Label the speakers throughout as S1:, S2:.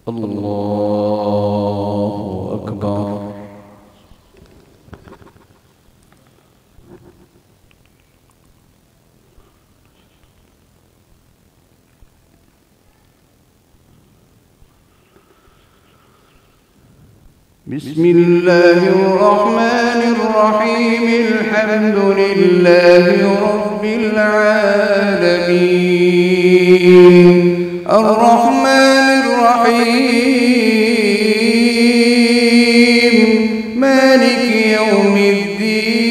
S1: الله أكبر.
S2: بسم الله الرحمن الرحيم. الحمد لله رب العالمين الرحمن الرحيم مالك يوم الدين.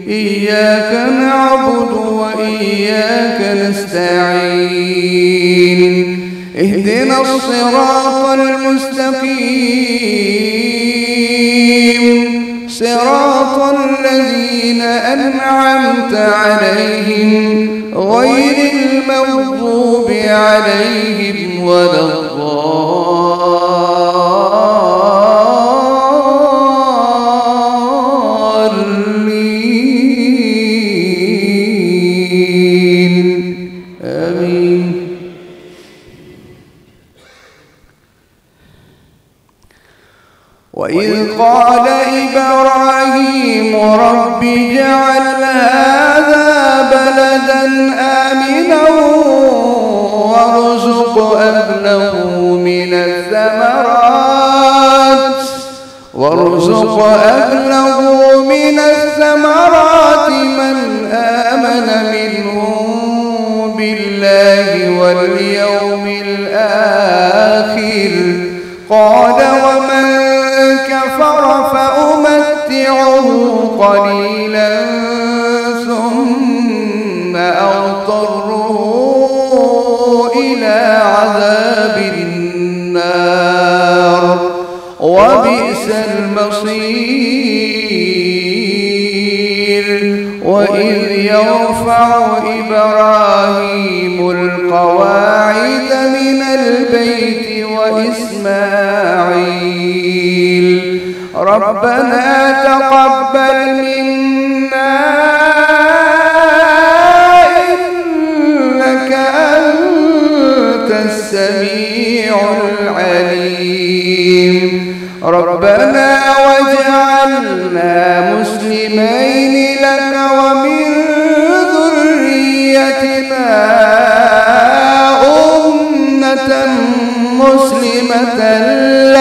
S2: إياك نعبد وإياك نستعين. اهدنا الصراط المستقيم صراط الذين أنعمت عليهم غير المغضوب عليهم ولا الضالين. آمين. وإذ قال إبراهيم رب اجعل هذا بلدا آمنا وارزق أهله من الثمرات من آمن منهم بالله واليوم الآخر. قال ومن كفر فأمتعه قليلا ثم أضطره إلى عذاب النار وبئس المصير. وإذ يرفع إبراهيم القواعد من البيت وإسماعيل ربنا تقبل منا إنك أنت السميع العليم. ربنا واجعلنا مسلمين لك ومن ذريتنا أمة مسلمة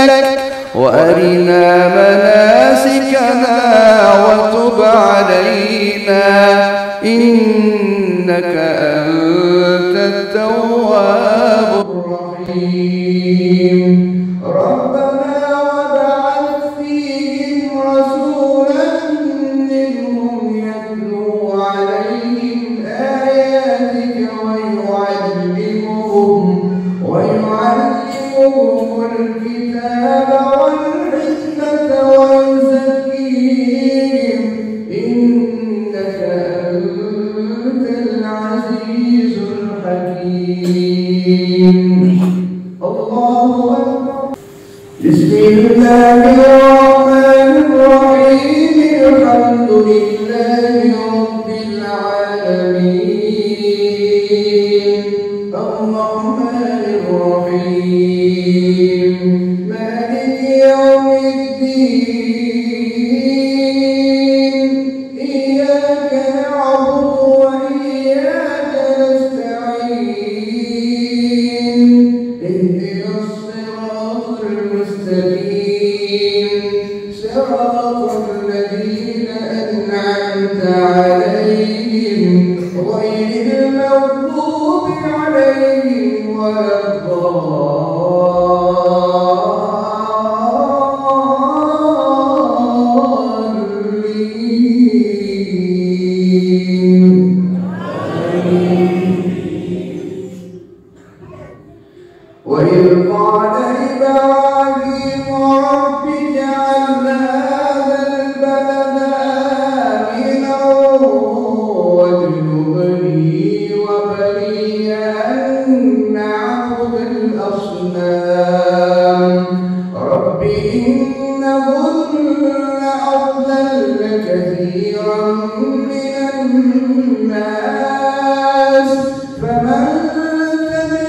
S2: لك وأرنا مناسكنا وتب علينا إنك أنت التواب الرحيم. ربنا وابعث فيهم رسولا منهم يتلو عليهم آياتك ويعلمهم الكتاب والحكمة ويزكيهم إنك أنت العزيز الحكيم. الله أكبر. بسم الله الرحمن الرحيم. الحمد لله رب العالمين الرحمن الرحيم مالك يوم الدين. إياك نعبد وإياك نستعين. اهدنا الصراط المستقيم صراط الذين أنعمت عليهم غير المغضوب عليهم ولا وإذ قال إبراهيم رب اجعل هذا البلد آمنا واجنبني وبني أن نعبد الأصنام. رب إنهن أضللن كثيرا من الناس فمن تبعني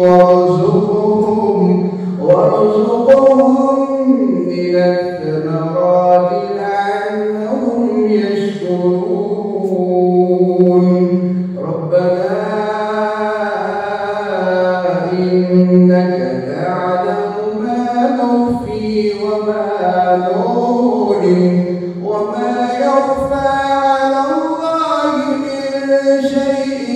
S2: وارزقهم من الثمرات لعلهم يشكرون ربنا إنك تعلم ما نخفي وما نعلن وما يخفى على الله من شيء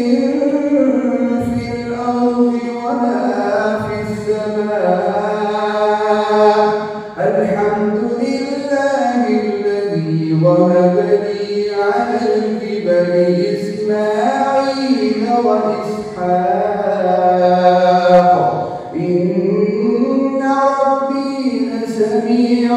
S2: في الأرض ولا في السماء الحمد لله الذي وهب لي على الكبر إسماعيل وإسحاق إن ربي لسميع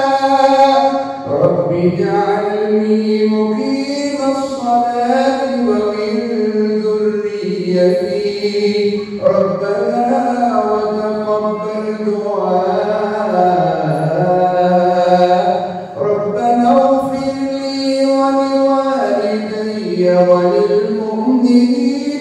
S2: الدعاء رب اجعلني مقيم الصلاة ومن ذريتي ربنا وتقبل دعاء ربنا اغفر لي ولوالدي وللمؤمنين